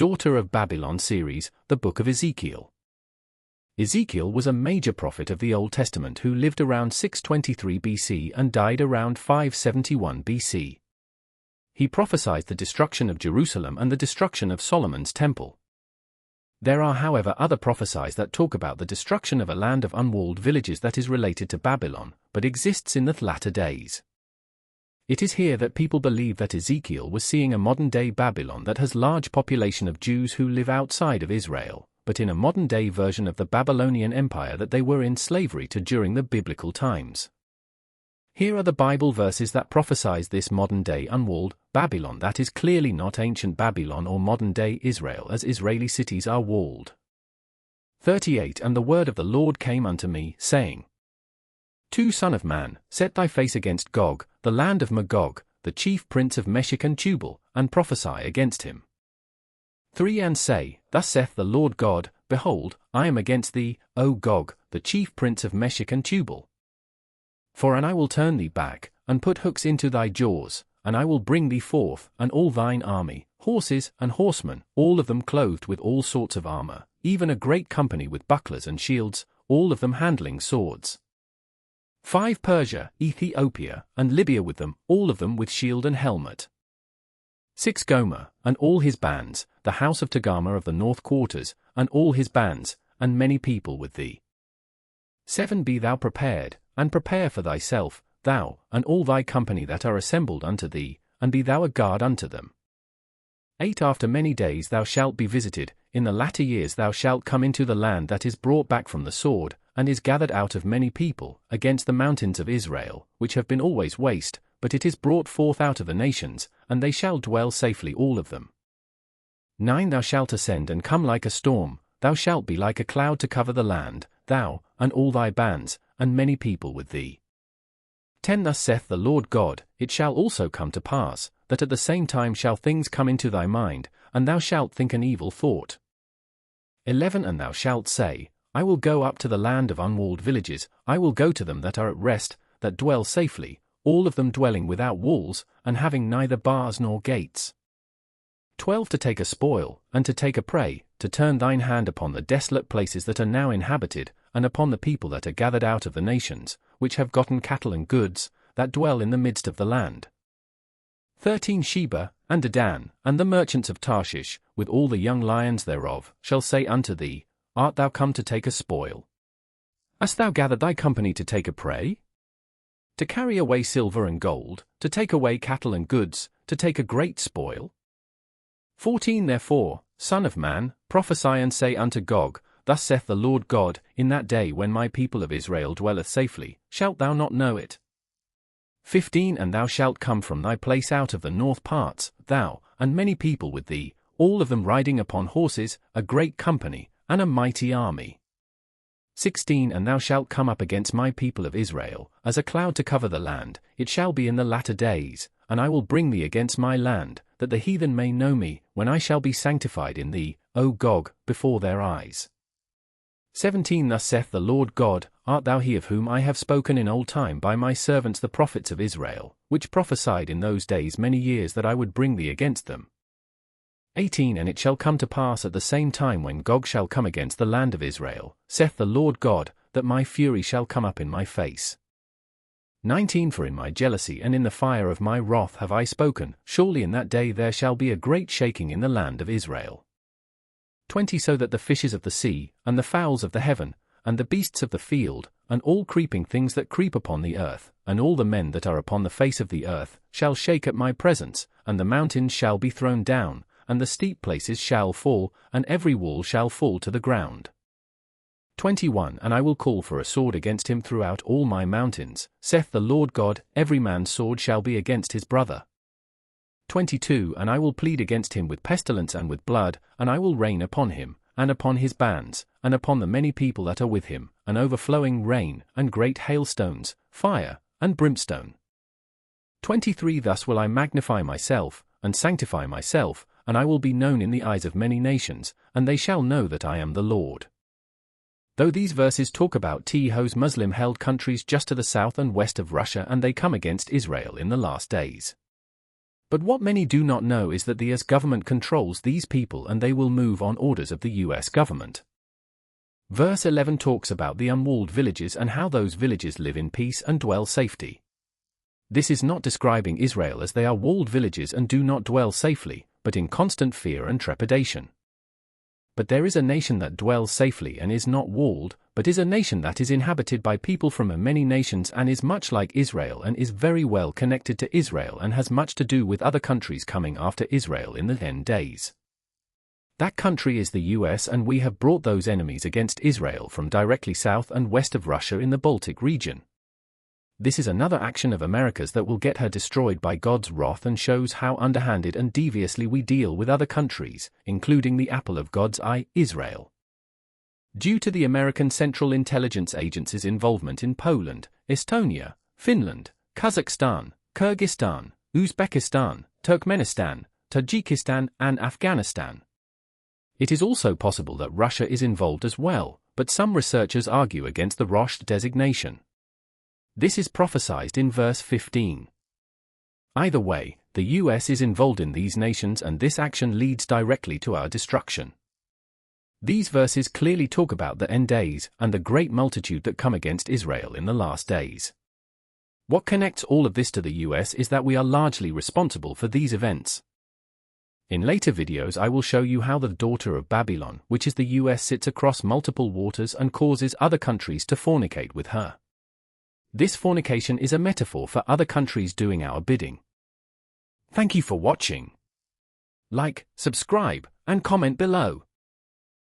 Daughter of Babylon series, the Book of Ezekiel. Ezekiel was a major prophet of the Old Testament who lived around 623 BC and died around 571 BC. He prophesied the destruction of Jerusalem and the destruction of Solomon's temple. There are, however, other prophecies that talk about the destruction of a land of unwalled villages that is related to Babylon, but exists in the latter days. It is here that people believe that Ezekiel was seeing a modern-day Babylon that has large population of Jews who live outside of Israel, but in a modern-day version of the Babylonian Empire that they were in slavery to during the biblical times. Here are the Bible verses that prophesies this modern-day unwalled Babylon that is clearly not ancient Babylon or modern-day Israel, as Israeli cities are walled. 38 And the word of the Lord came unto me, saying, 2 Son of man, set thy face against Gog, the land of Magog, the chief prince of Meshech and Tubal, and prophesy against him. 3 And say, Thus saith the Lord God, Behold, I am against thee, O Gog, the chief prince of Meshech and Tubal. And I will turn thee back, and put hooks into thy jaws, and I will bring thee forth, and all thine army, horses and horsemen, all of them clothed with all sorts of armor, even a great company with bucklers and shields, all of them handling swords. 5 Persia, Ethiopia, and Libya with them, all of them with shield and helmet. 6 Gomer, and all his bands, the house of Togarmah of the north quarters, and all his bands, and many people with thee. 7 Be thou prepared, and prepare for thyself, thou, and all thy company that are assembled unto thee, and be thou a guard unto them. 8 After many days thou shalt be visited, in the latter years thou shalt come into the land that is brought back from the sword, and is gathered out of many people, against the mountains of Israel, which have been always waste, but it is brought forth out of the nations, and they shall dwell safely all of them. 9 Thou shalt ascend and come like a storm, thou shalt be like a cloud to cover the land, thou, and all thy bands, and many people with thee. 10 Thus saith the Lord God, It shall also come to pass, that at the same time shall things come into thy mind, and thou shalt think an evil thought. 11 And thou shalt say, I will go up to the land of unwalled villages, I will go to them that are at rest, that dwell safely, all of them dwelling without walls, and having neither bars nor gates. 12 To take a spoil, and to take a prey, to turn thine hand upon the desolate places that are now inhabited, and upon the people that are gathered out of the nations, which have gotten cattle and goods, that dwell in the midst of the land. 13 Sheba, and Dedan, and the merchants of Tarshish, with all the young lions thereof, shall say unto thee, Art thou come to take a spoil? Hast thou gathered thy company to take a prey? To carry away silver and gold, to take away cattle and goods, to take a great spoil? 14 Therefore, Son of man, prophesy and say unto Gog, Thus saith the Lord God, In that day when my people of Israel dwelleth safely, shalt thou not know it? 15 And thou shalt come from thy place out of the north parts, thou, and many people with thee, all of them riding upon horses, a great company, and a mighty army. 16 And thou shalt come up against my people of Israel, as a cloud to cover the land, it shall be in the latter days, and I will bring thee against my land, that the heathen may know me, when I shall be sanctified in thee, O Gog, before their eyes. 17 Thus saith the Lord God, Art thou he of whom I have spoken in old time by my servants the prophets of Israel, which prophesied in those days many years that I would bring thee against them? 18 And it shall come to pass at the same time when Gog shall come against the land of Israel, saith the Lord God, that my fury shall come up in my face. 19 For in my jealousy and in the fire of my wrath have I spoken, surely in that day there shall be a great shaking in the land of Israel. 20 So that the fishes of the sea, and the fowls of the heaven, and the beasts of the field, and all creeping things that creep upon the earth, and all the men that are upon the face of the earth, shall shake at my presence, and the mountains shall be thrown down, and the steep places shall fall, and every wall shall fall to the ground. 21 And I will call for a sword against him throughout all my mountains, saith the Lord God, every man's sword shall be against his brother. 22 And I will plead against him with pestilence and with blood, and I will rain upon him, and upon his bands, and upon the many people that are with him, an overflowing rain, and great hailstones, fire, and brimstone. 23 Thus will I magnify myself, and sanctify myself, and I will be known in the eyes of many nations, and they shall know that I am the Lord. Though these verses talk about Tehos Muslim-held countries just to the south and west of Russia, and they come against Israel in the last days. But what many do not know is that the US government controls these people and they will move on orders of the US government. Verse 11 talks about the unwalled villages and how those villages live in peace and dwell safety. This is not describing Israel as they are walled villages and do not dwell safely, but in constant fear and trepidation. But there is a nation that dwells safely and is not walled, but is a nation that is inhabited by people from many nations and is much like Israel and is very well connected to Israel and has much to do with other countries coming after Israel in the end days. That country is the US, and we have brought those enemies against Israel from directly south and west of Russia in the Baltic region. This is another action of America's that will get her destroyed by God's wrath and shows how underhanded and deviously we deal with other countries, including the apple of God's eye, Israel. Due to the American Central Intelligence Agency's involvement in Poland, Estonia, Finland, Kazakhstan, Kyrgyzstan, Uzbekistan, Turkmenistan, Tajikistan, and Afghanistan. It is also possible that Russia is involved as well, but some researchers argue against the Rosh designation. This is prophesied in verse 15. Either way, the US is involved in these nations and this action leads directly to our destruction. These verses clearly talk about the end days and the great multitude that come against Israel in the last days. What connects all of this to the US is that we are largely responsible for these events. In later videos I will show you how the daughter of Babylon, which is the US, sits across multiple waters and causes other countries to fornicate with her. This fornication is a metaphor for other countries doing our bidding. Thank you for watching. Like, subscribe, and comment below.